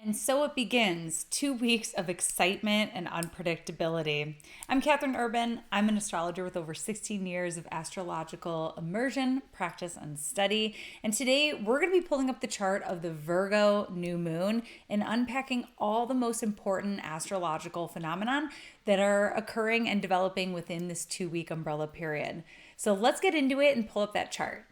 And so it begins, 2 weeks of excitement and unpredictability. I'm Catherine Urban. I'm an astrologer with over 16 years of astrological immersion, practice, and study. And today we're going to be pulling up the chart of the Virgo New Moon and unpacking all the most important astrological phenomenon that are occurring and developing within this 2-week umbrella period. So let's get into it and pull up that chart.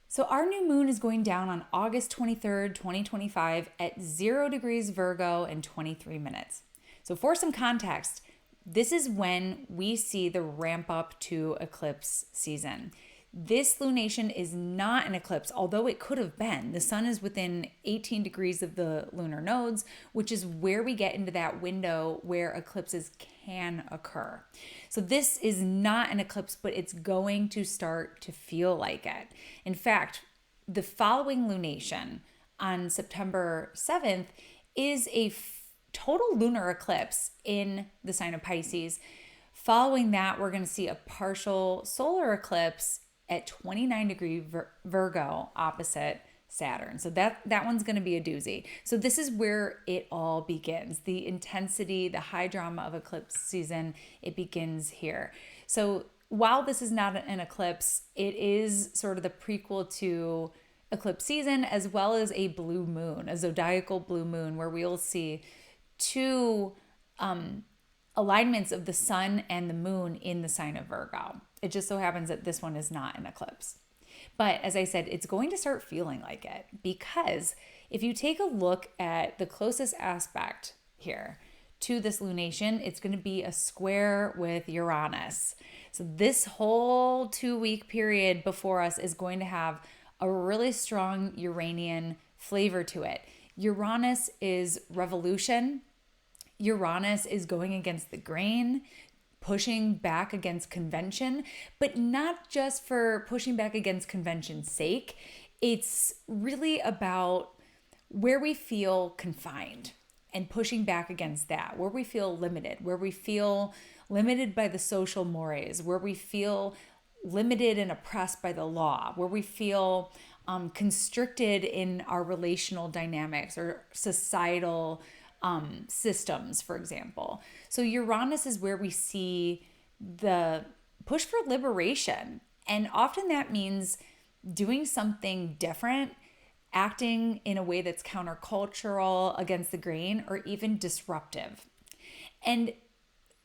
So our new moon is going down on August 23rd, 2025 at 0 degrees Virgo and 23 minutes. So for some context, this is when we see the ramp up to eclipse season. This lunation is not an eclipse, although it could have been. The sun is within 18 degrees of the lunar nodes, which is where we get into that window where eclipses can occur. So this is not an eclipse, but it's going to start to feel like it. In fact, the following lunation on September 7th is a total lunar eclipse in the sign of Pisces. Following that, we're going to see a partial solar eclipse at 29 degree Virgo opposite Saturn. So that one's going to be a doozy. So this is where it all begins. The intensity, the high drama of eclipse season, it begins here. So while this is not an eclipse, it is sort of the prequel to eclipse season, as well as a blue moon, a zodiacal blue moon, where we'll see two alignments of the sun and the moon in the sign of Virgo. It just so happens that this one is not an eclipse. But as I said, it's going to start feeling like it, because if you take a look at the closest aspect here to this lunation, it's going to be a square with Uranus. So this whole 2-week period before us is going to have a really strong Uranian flavor to it. Uranus is revolution. Uranus is going against the grain, pushing back against convention, but not just for pushing back against convention's sake. It's really about where we feel confined and pushing back against that, where we feel limited, where we feel limited by the social mores, where we feel limited and oppressed by the law, where we feel constricted in our relational dynamics or societal systems, for example. So Uranus is where we see the push for liberation. And often that means doing something different, acting in a way that's countercultural, against the grain, or even disruptive. And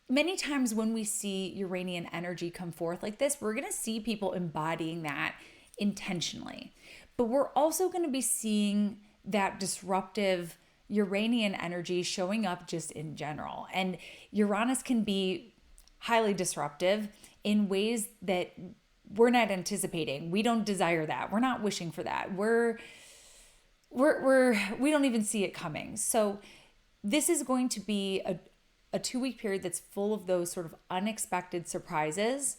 many times when we see Uranian energy come forth like this, we're going to see people embodying that intentionally. But we're also going to be seeing that disruptive Uranian energy showing up just in general. And Uranus can be highly disruptive in ways that we're not anticipating. We don't desire that. We're not wishing for that. We don't even see it coming. So this is going to be a 2-week period that's full of those sort of unexpected surprises.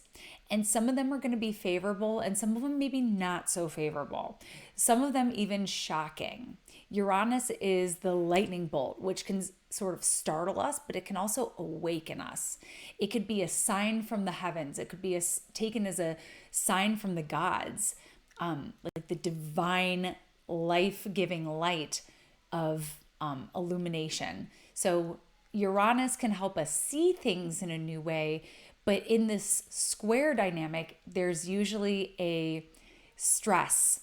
And some of them are going to be favorable and some of them maybe not so favorable. Some of them even shocking. Uranus is the lightning bolt, which can sort of startle us, but it can also awaken us. It could be a sign from the heavens. It could be taken as a sign from the gods, like the divine life-giving light of illumination. So Uranus can help us see things in a new way, but in this square dynamic, there's usually a stress.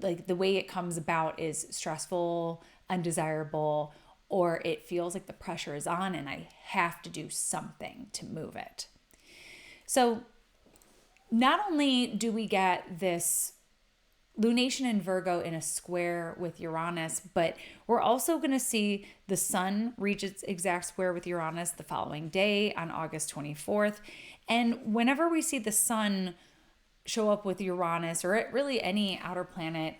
Like the way it comes about is stressful, undesirable, or it feels like the pressure is on and I have to do something to move it. So not only do we get this lunation in Virgo in a square with Uranus, but we're also going to see the sun reach its exact square with Uranus the following day on August 24th. And whenever we see the sun show up with Uranus or really any outer planet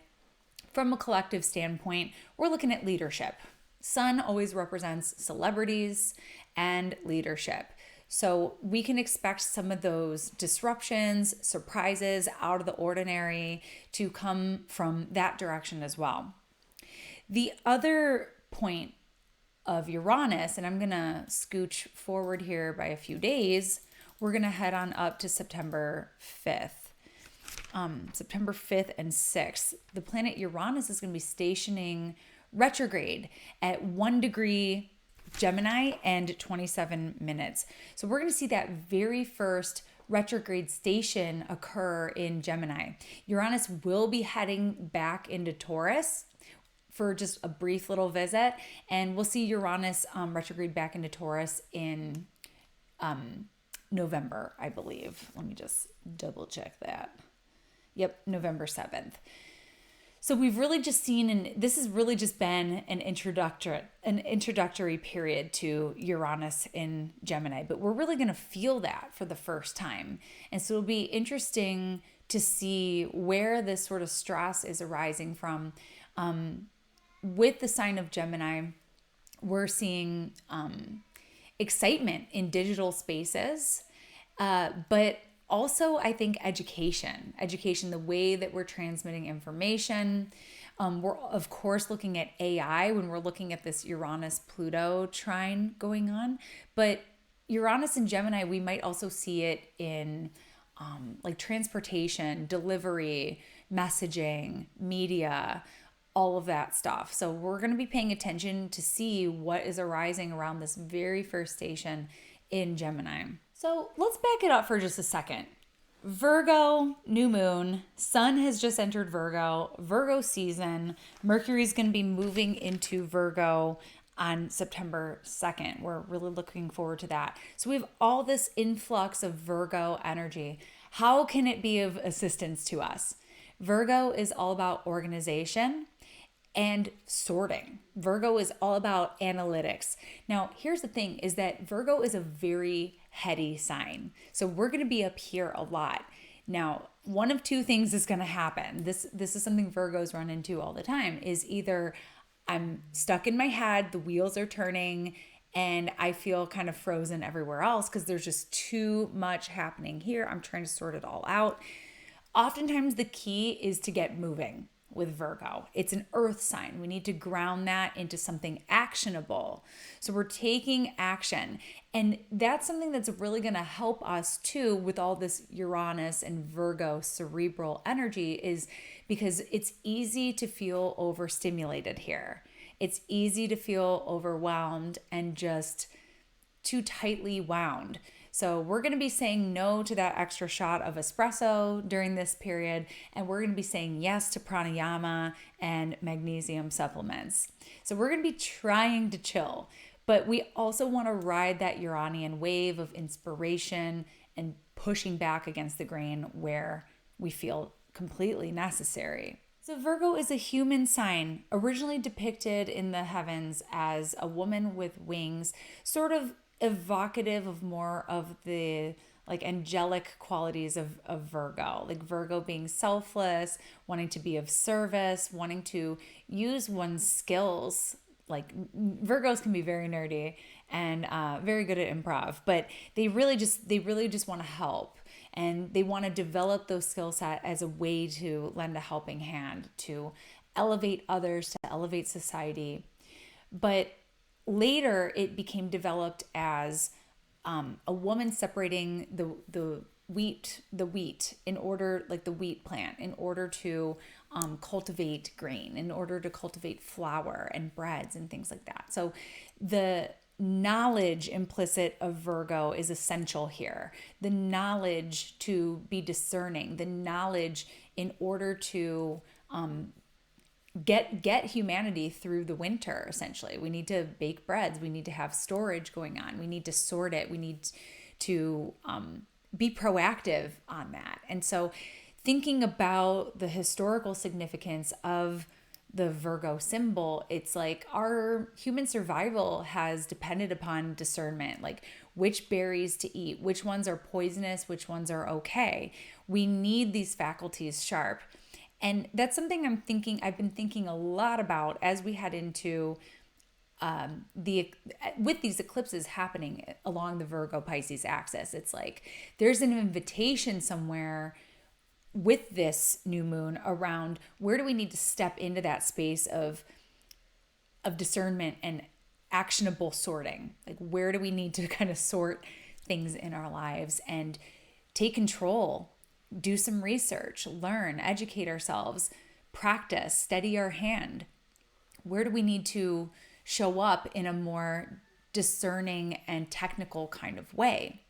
from a collective standpoint, we're looking at leadership. Sun always represents celebrities and leadership. So we can expect some of those disruptions, surprises out of the ordinary to come from that direction as well. The other point of Uranus, and I'm going to scooch forward here by a few days, we're going to head on up to September 5th. September 5th and 6th, the planet Uranus is going to be stationing retrograde at 1 degree Gemini and 27 minutes. So we're going to see that very first retrograde station occur in Gemini. Uranus will be heading back into Taurus for just a brief little visit, and we'll see Uranus retrograde back into Taurus in November, I believe. Let me just double check that. Yep, November 7th. So we've really just seen, and this has really just been an introductory period to Uranus in Gemini, but we're really going to feel that for the first time. And so it'll be interesting to see where this sort of stress is arising from. With the sign of Gemini, we're seeing excitement in digital spaces, but also, I think education, the way that we're transmitting information. We're, of course, looking at AI when we're looking at this Uranus-Pluto trine going on. But Uranus and Gemini, we might also see it in like transportation, delivery, messaging, media, all of that stuff. So we're going to be paying attention to see what is arising around this very first station in Gemini. So let's back it up for just a second. Virgo, new moon, sun has just entered Virgo season. Mercury's going to be moving into Virgo on September 2nd. We're really looking forward to that. So we have all this influx of Virgo energy. How can it be of assistance to us? Virgo is all about organization and sorting. Virgo is all about analytics. Now, here's the thing is that Virgo is a very heady sign. So we're going to be up here a lot. Now, one of two things is going to happen. This is something Virgos run into all the time, is either I'm stuck in my head, the wheels are turning, and I feel kind of frozen everywhere else because there's just too much happening here. I'm trying to sort it all out. Oftentimes the key is to get moving with Virgo. It's an earth sign. We need to ground that into something actionable. So we're taking action. And that's something that's really going to help us too with all this Uranus and Virgo cerebral energy, is because it's easy to feel overstimulated here. It's easy to feel overwhelmed and just too tightly wound. So we're going to be saying no to that extra shot of espresso during this period, and we're going to be saying yes to pranayama and magnesium supplements. So we're going to be trying to chill, but we also want to ride that Uranian wave of inspiration and pushing back against the grain where we feel completely necessary. So Virgo is a human sign, originally depicted in the heavens as a woman with wings, sort of evocative of more of the like angelic qualities of Virgo, like Virgo being selfless, wanting to be of service, wanting to use one's skills. Like Virgos can be very nerdy and very good at improv, but they really just want to help, and they want to develop those skill set as a way to lend a helping hand to elevate others, to elevate society. But later, it became developed as a woman separating the wheat in order, like the wheat plant, in order to cultivate grain, in order to cultivate flour and breads and things like that. So the knowledge implicit of Virgo is essential here. The knowledge to be discerning, the knowledge in order to get humanity through the winter. Essentially, we need to bake breads, we need to have storage going on, we need to sort it, we need to be proactive on that. And so thinking about the historical significance of the Virgo symbol, it's like our human survival has depended upon discernment, like which berries to eat, which ones are poisonous, which ones are okay. We need these faculties sharp. And that's something I've been thinking a lot about as we head into with these eclipses happening along the Virgo Pisces axis. It's like there's an invitation somewhere with this new moon around where do we need to step into that space of discernment and actionable sorting. Like where do we need to kind of sort things in our lives and take control do some research, learn, educate ourselves, practice, steady our hand. Where do we need to show up in a more discerning and technical kind of way?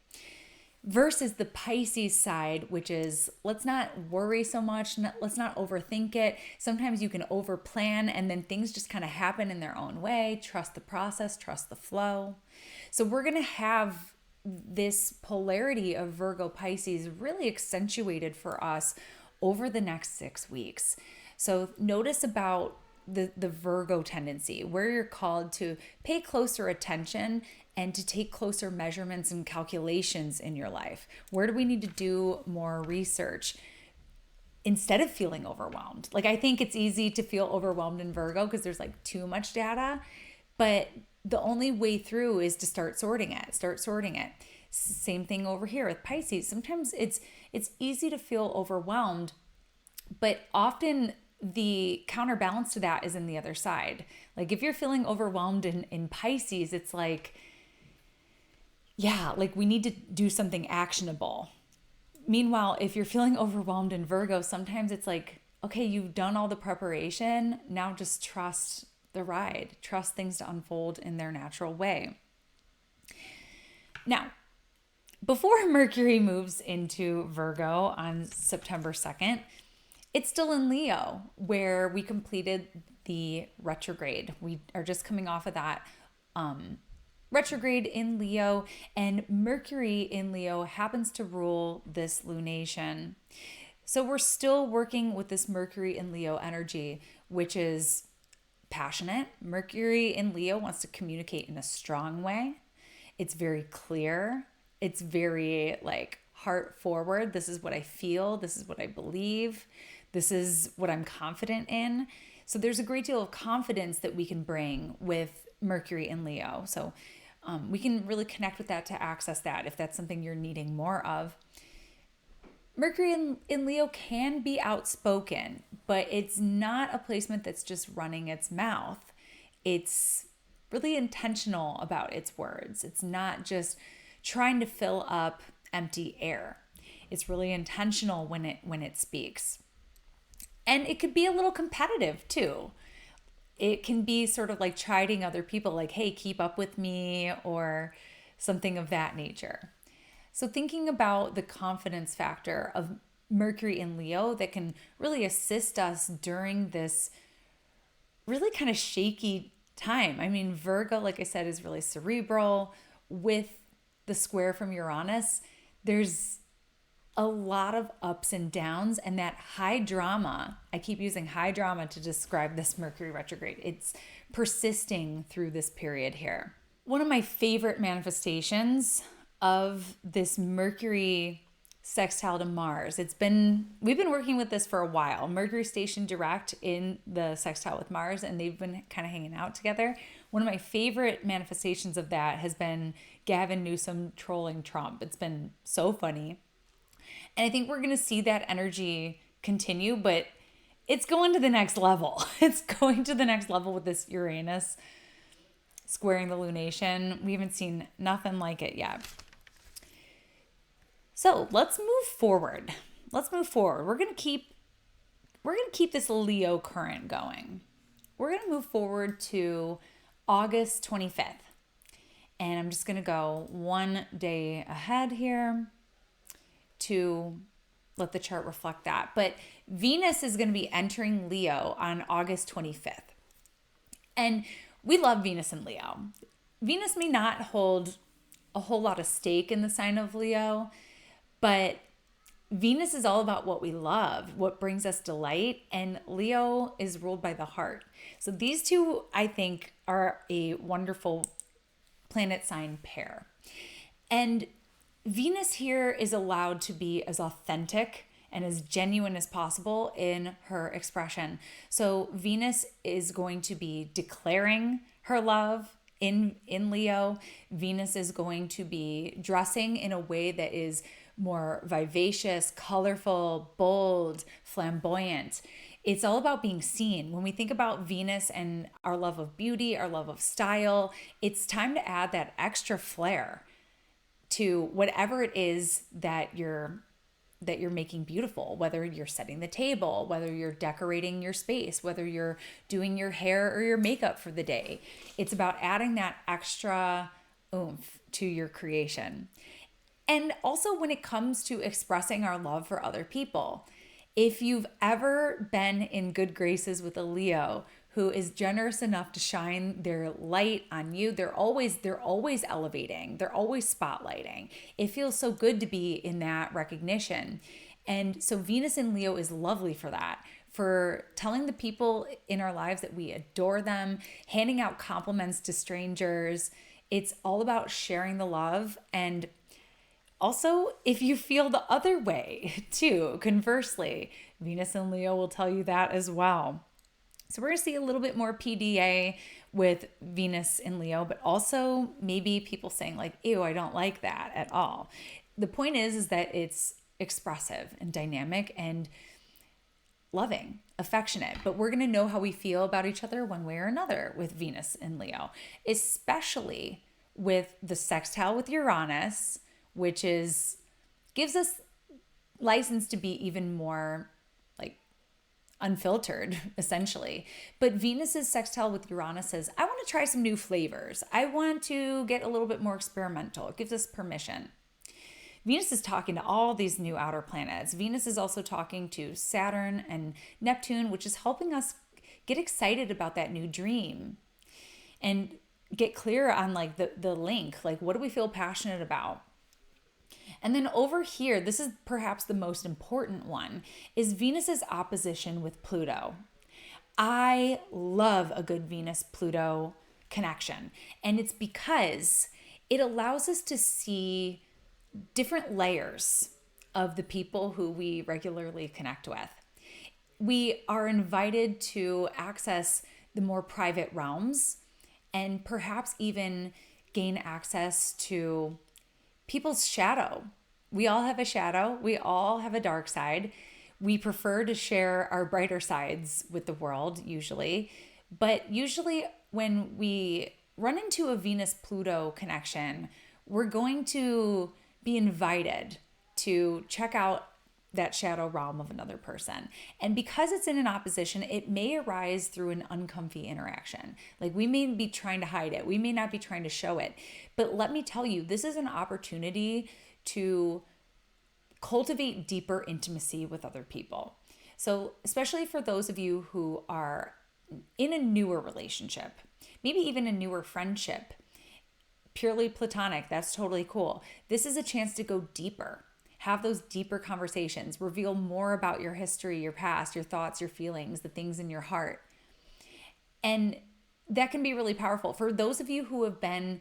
Versus the Pisces side, which is let's not worry so much, let's not overthink it. Sometimes you can overplan and then things just kind of happen in their own way. Trust the process, trust the flow. So we're going to have this polarity of Virgo Pisces really accentuated for us over the next 6 weeks. So notice about the Virgo tendency, where you're called to pay closer attention and to take closer measurements and calculations in your life. Where do we need to do more research instead of feeling overwhelmed? Like, I think it's easy to feel overwhelmed in Virgo because there's like too much data, but the only way through is to start sorting it. Same thing over here with Pisces. Sometimes it's easy to feel overwhelmed, but often the counterbalance to that is in the other side. Like if you're feeling overwhelmed in Pisces, it's like, yeah, like we need to do something actionable. Meanwhile, if you're feeling overwhelmed in Virgo, sometimes it's like, okay, you've done all the preparation. Now just trust the ride. Trust things to unfold in their natural way. Now, before Mercury moves into Virgo on September 2nd, it's still in Leo, where we completed the retrograde. We are just coming off of that retrograde in Leo, and Mercury in Leo happens to rule this lunation. So we're still working with this Mercury in Leo energy, which is passionate. Mercury in Leo wants to communicate in a strong way. It's very clear. It's very like heart forward. This is what I feel. This is what I believe. This is what I'm confident in. So there's a great deal of confidence that we can bring with Mercury in Leo. So we can really connect with that to access that if that's something you're needing more of. Mercury in Leo can be outspoken, but it's not a placement that's just running its mouth. It's really intentional about its words. It's not just trying to fill up empty air. It's really intentional when it speaks. And it could be a little competitive too. It can be sort of like chiding other people, like, hey, keep up with me, or something of that nature. So thinking about the confidence factor of Mercury in Leo that can really assist us during this really kind of shaky time. I mean, Virgo, like I said, is really cerebral. With the square from Uranus, there's a lot of ups and downs, and that high drama, I keep using high drama to describe this Mercury retrograde. It's persisting through this period here. One of my favorite manifestations of this Mercury sextile to Mars, we've been working with this for a while. Mercury stationed direct in the sextile with Mars, and they've been kind of hanging out together. One of my favorite manifestations of that has been Gavin Newsom trolling Trump. It's been so funny. And I think we're going to see that energy continue, but it's going to the next level. It's going to the next level with this Uranus squaring the lunation. We haven't seen nothing like it yet. So let's move forward. We're going to keep this Leo current going. We're going to move forward to August 25th. And I'm just going to go one day ahead here to let the chart reflect that. But Venus is going to be entering Leo on August 25th. And we love Venus in Leo. Venus may not hold a whole lot of stake in the sign of Leo, but Venus is all about what we love, what brings us delight, and Leo is ruled by the heart. So these two, I think, are a wonderful planet sign pair. And Venus here is allowed to be as authentic and as genuine as possible in her expression. So Venus is going to be declaring her love in Leo. Venus is going to be dressing in a way that is more vivacious, colorful, bold, flamboyant. It's all about being seen. When we think about Venus and our love of beauty, our love of style, it's time to add that extra flair to whatever it is that you're that you're making beautiful, whether you're setting the table, whether you're decorating your space, whether you're doing your hair or your makeup for the day. It's about adding that extra oomph to your creation. And also when it comes to expressing our love for other people, if you've ever been in good graces with a Leo who is generous enough to shine their light on you, they're always elevating, they're always spotlighting. It feels so good to be in that recognition. And so Venus in Leo is lovely for that, for telling the people in our lives that we adore them, handing out compliments to strangers. It's all about sharing the love. And also, if you feel the other way too, conversely, Venus in Leo will tell you that as well. So we're going to see a little bit more PDA with Venus in Leo, but also maybe people saying like, ew, I don't like that at all. The point is that it's expressive and dynamic and loving, affectionate, but we're going to know how we feel about each other one way or another with Venus in Leo, especially with the sextile with Uranus, which gives us license to be even more like unfiltered, essentially. But Venus's sextile with Uranus says, I want to try some new flavors. I want to get a little bit more experimental. It gives us permission. Venus is talking to all these new outer planets. Venus is also talking to Saturn and Neptune, which is helping us get excited about that new dream and get clear on like the link. Like, what do we feel passionate about? And then over here, this is perhaps the most important one, is Venus's opposition with Pluto. I love a good Venus-Pluto connection. And it's because it allows us to see different layers of the people who we regularly connect with. We are invited to access the more private realms and perhaps even gain access to people's shadow. We all have a shadow. We all have a dark side. We prefer to share our brighter sides with the world usually. But usually when we run into a Venus-Pluto connection, we're going to be invited to check out that shadow realm of another person. And because it's in an opposition, it may arise through an uncomfy interaction. Like we may be trying to hide it. We may not be trying to show it. But let me tell you, this is an opportunity to cultivate deeper intimacy with other people. So especially for those of you who are in a newer relationship, maybe even a newer friendship, purely platonic, that's totally cool. This is a chance to go deeper. Have those deeper conversations, reveal more about your history, your past, your thoughts, your feelings, the things in your heart. And that can be really powerful. For those of you who have been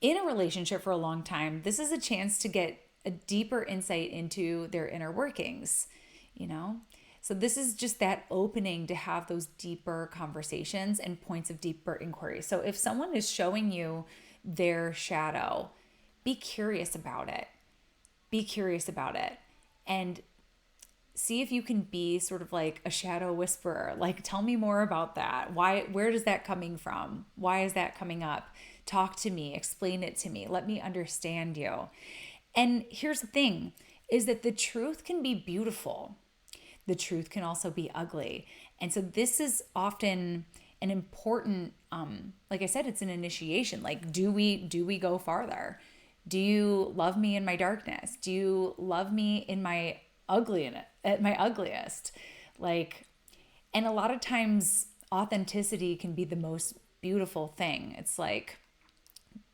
in a relationship for a long time, this is a chance to get a deeper insight into their inner workings, you know? So this is just that opening to have those deeper conversations and points of deeper inquiry. So if someone is showing you their shadow, be curious about it. Be curious about it and see if you can be sort of like a shadow whisperer. Like, tell me more about that. Where is that coming from? Why is that coming up? Talk to me, explain it to me. Let me understand you. And here's the thing is that the truth can be beautiful. The truth can also be ugly. And so this is often an important, like I said, it's an initiation. Like, do we go farther? Do you love me in my darkness? Do you love me in my at my ugliest? Like, and a lot of times authenticity can be the most beautiful thing. It's like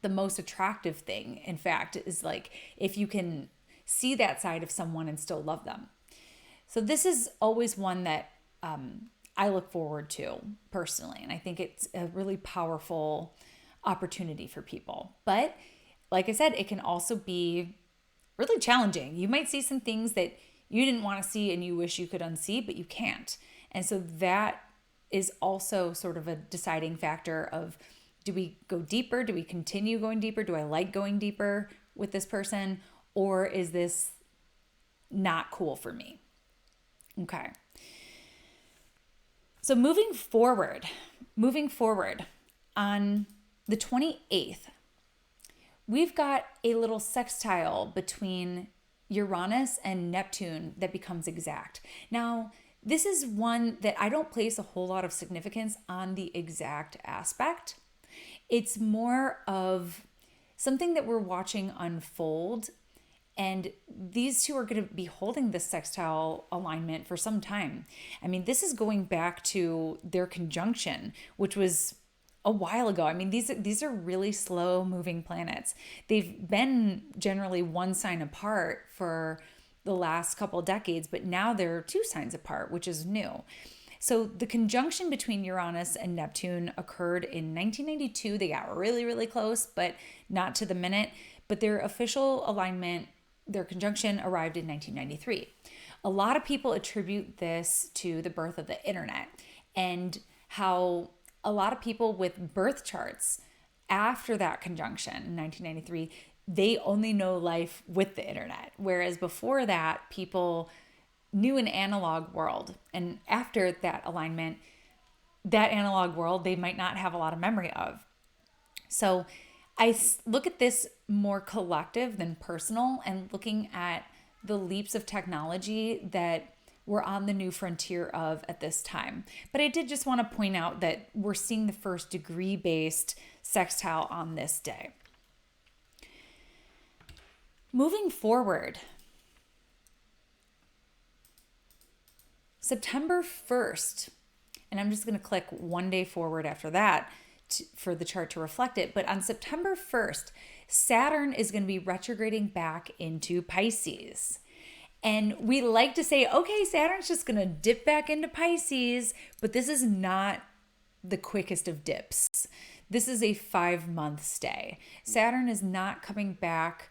the most attractive thing, in fact, is like if you can see that side of someone and still love them. So this is always one that I look forward to personally. And I think it's a really powerful opportunity for people. But like I said, it can also be really challenging. You might see some things that you didn't want to see and you wish you could unsee, but you can't. And so that is also sort of a deciding factor of, do we go deeper? Do we continue going deeper? Do I like going deeper with this person? Or is this not cool for me? Okay. So moving forward on the 28th, we've got a little sextile between Uranus and Neptune that becomes exact. Now, this is one that I don't place a whole lot of significance on the exact aspect. It's more of something that we're watching unfold. And these two are going to be holding this sextile alignment for some time. I mean, this is going back to their conjunction, which was a while ago. I mean, these are really slow moving planets. They've been generally one sign apart for the last couple decades, but now they're 2 signs apart, which is new. So the conjunction between Uranus and Neptune occurred in 1992. They got really, really close, but not to the minute. But their official alignment, their conjunction, arrived in 1993. A lot of people attribute this to the birth of the internet and how a lot of people with birth charts after that conjunction in 1993, they only know life with the internet. Whereas before that, people knew an analog world. And after that alignment, that analog world, they might not have a lot of memory of. So I look at this more collective than personal, and looking at the leaps of technology that we're on the new frontier of at this time. But I did just want to point out that we're seeing the first degree-based sextile on this day. Moving forward, September 1st, and I'm just going to click one day forward after that for the chart to reflect it. But on September 1st, Saturn is going to be retrograding back into Pisces. And we like to say, okay, Saturn's just going to dip back into Pisces, but this is not the quickest of dips. This is a 5-month stay. Saturn is not coming back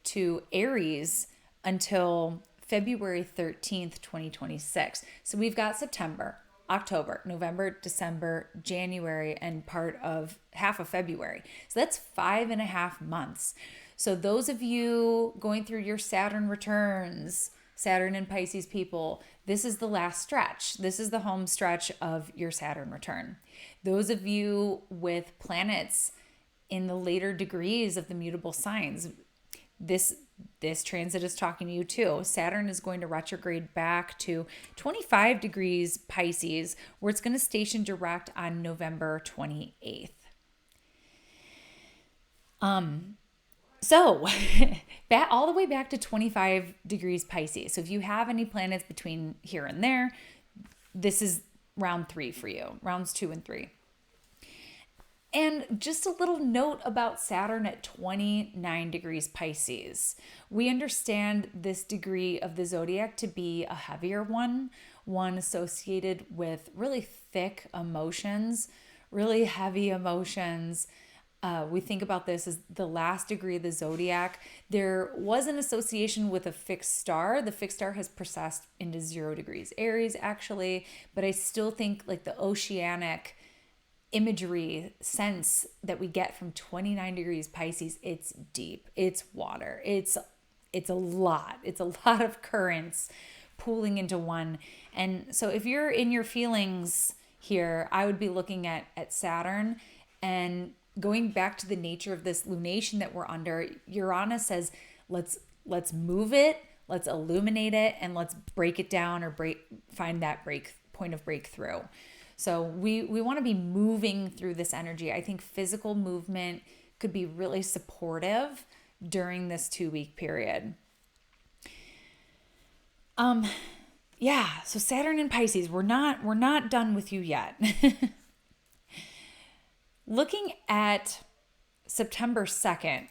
to Aries until February 13th, 2026. So we've got September, October, November, December, January, and part of half of February. So that's 5.5 months. So those of you going through your Saturn returns, Saturn and Pisces people, this is the last stretch. This is the home stretch of your Saturn return. Those of you with planets in the later degrees of the mutable signs, this transit is talking to you too. Saturn is going to retrograde back to 25 degrees Pisces, where it's going to station direct on November 28th. So all the way back to 25 degrees Pisces. So if you have any planets between here and there, this is round 3 for you, rounds 2 and 3. And just a little note about Saturn at 29 degrees Pisces. We understand this degree of the zodiac to be a heavier one associated with really thick emotions, really heavy emotions. We think about this as the last degree of the zodiac. There was an association with a fixed star. The fixed star has processed into 0 degrees Aries, actually, but I still think like the oceanic imagery sense that we get from 29 degrees Pisces, it's deep, it's water, it's a lot of currents pooling into one. And so if you're in your feelings here, I would be looking at Saturn and going back to the nature of this lunation that we're under. Uranus says, let's move it, let's illuminate it, and let's break it down or find that point of breakthrough. So we want to be moving through this energy. I think physical movement could be really supportive during this 2-week period. So Saturn and Pisces, we're not done with you yet. Looking at September 2nd,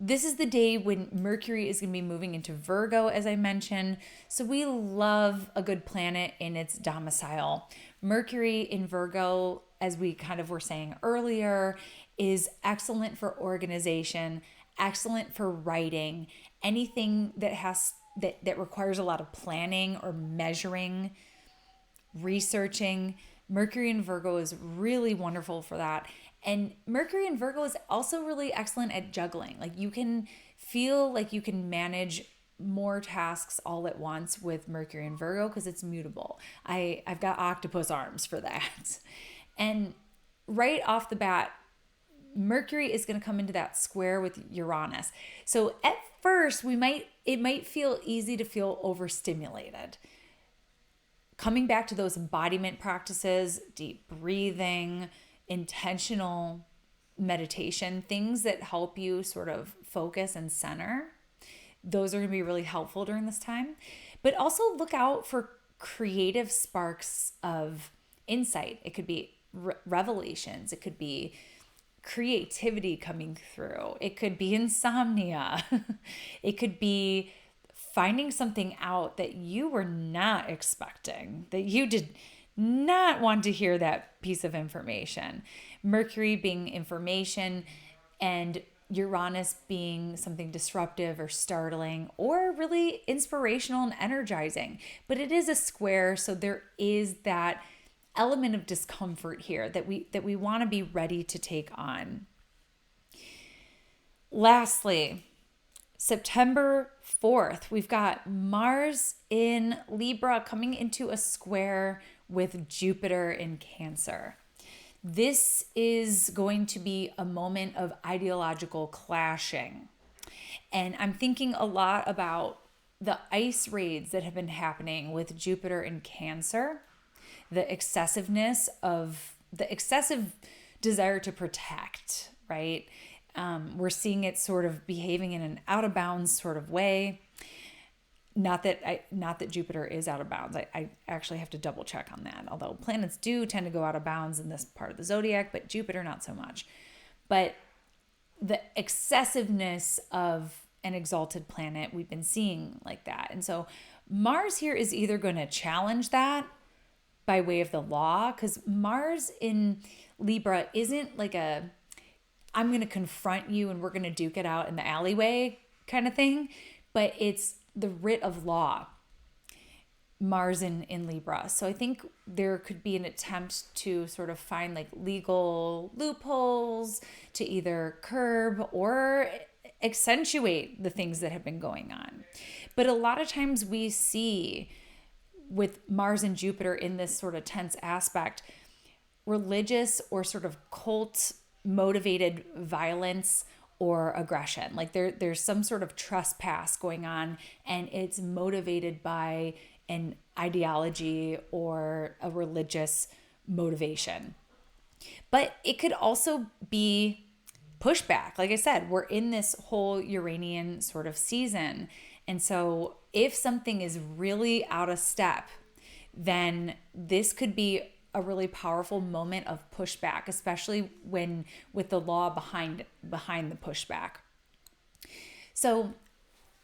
this is the day when Mercury is going to be moving into Virgo, as I mentioned. So we love a good planet in its domicile. Mercury in Virgo, as we kind of were saying earlier, is excellent for organization, excellent for writing, anything that requires a lot of planning or measuring, researching. Mercury in Virgo is really wonderful for that. And Mercury in Virgo is also really excellent at juggling. Like you can feel like you can manage more tasks all at once with Mercury in Virgo because it's mutable. I've got octopus arms for that. And right off the bat, Mercury is going to come into that square with Uranus. So at first, it might feel easy to feel overstimulated. Coming back to those embodiment practices, deep breathing, intentional meditation, things that help you sort of focus and center, those are going to be really helpful during this time. But also look out for creative sparks of insight. It could be revelations. It could be creativity coming through. It could be insomnia. It could be finding something out that you were not expecting, that you did not want to hear that piece of information. Mercury being information and Uranus being something disruptive or startling or really inspirational and energizing. But it is a square, so there is that element of discomfort here that we want to be ready to take on. Lastly, September 4th, we've got Mars in Libra coming into a square with Jupiter in Cancer. This is going to be a moment of ideological clashing. And I'm thinking a lot about the ice raids that have been happening with Jupiter in Cancer, the excessive desire to protect, right? We're seeing it sort of behaving in an out of bounds sort of way. Not that Jupiter is out of bounds. I actually have to double check on that. Although planets do tend to go out of bounds in this part of the zodiac, but Jupiter not so much. But the excessiveness of an exalted planet, we've been seeing like that. And so Mars here is either going to challenge that by way of the law, because Mars in Libra isn't like I'm going to confront you and we're going to duke it out in the alleyway kind of thing, but it's the writ of law, Mars in Libra. So I think there could be an attempt to sort of find like legal loopholes to either curb or accentuate the things that have been going on. But a lot of times we see with Mars and Jupiter in this sort of tense aspect, religious or sort of cult motivated violence or aggression. Like there's some sort of trespass going on and it's motivated by an ideology or a religious motivation. But it could also be pushback. Like I said, we're in this whole Uranian sort of season. And so if something is really out of step, then this could be a really powerful moment of pushback, especially when with the law behind the pushback. So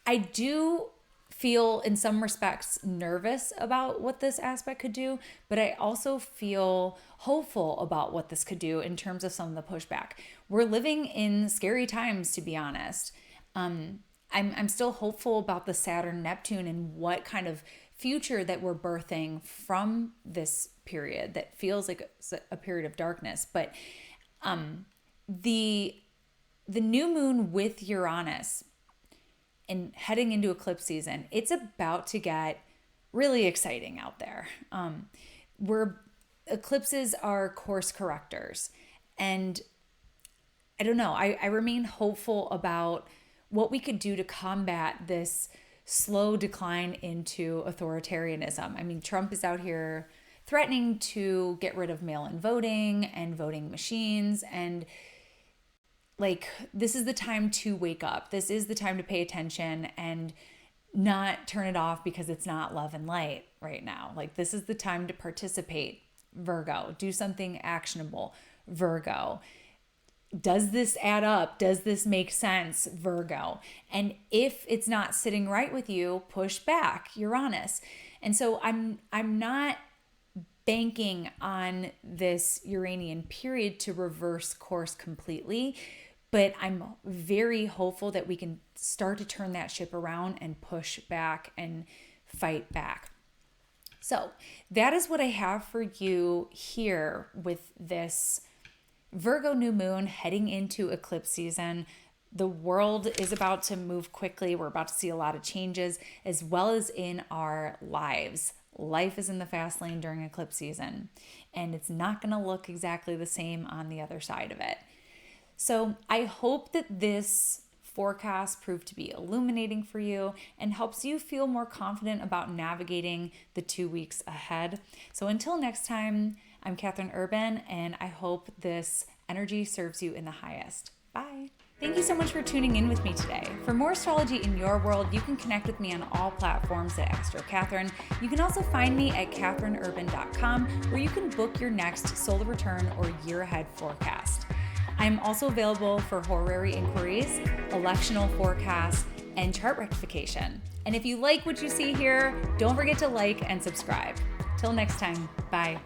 I do feel in some respects nervous about what this aspect could do, but I also feel hopeful about what this could do in terms of some of the pushback. We're living in scary times, to be honest. I'm still hopeful about the Saturn Neptune and what kind of future that we're birthing from this period that feels like a period of darkness. But the new moon with Uranus and heading into eclipse season, it's about to get really exciting out there. Eclipses are course correctors. And I don't know, I remain hopeful about what we could do to combat this slow decline into authoritarianism. I mean, Trump is out here threatening to get rid of mail-in voting and voting machines. And like, this is the time to wake up. This is the time to pay attention and not turn it off because it's not love and light right now. Like, this is the time to participate, Virgo. Do something actionable, Virgo. Does this add up? Does this make sense, Virgo? And if it's not sitting right with you, push back, Uranus. And so I'm not banking on this Uranian period to reverse course completely, but I'm very hopeful that we can start to turn that ship around and push back and fight back. So that is what I have for you here with this Virgo new moon heading into eclipse season. The world is about to move quickly. We're about to see a lot of changes as well as in our lives. Life is in the fast lane during eclipse season, and it's not going to look exactly the same on the other side of it. So I hope that this forecast proved to be illuminating for you and helps you feel more confident about navigating the 2 weeks ahead. So until next time, I'm Catherine Urban, and I hope this energy serves you in the highest. Bye. Thank you so much for tuning in with me today. For more astrology in your world, you can connect with me on all platforms at Astro Catherine. You can also find me at catherineurban.com, where you can book your next solar return or year ahead forecast. I'm also available for horary inquiries, electional forecasts, and chart rectification. And if you like what you see here, don't forget to like and subscribe. Till next time, bye.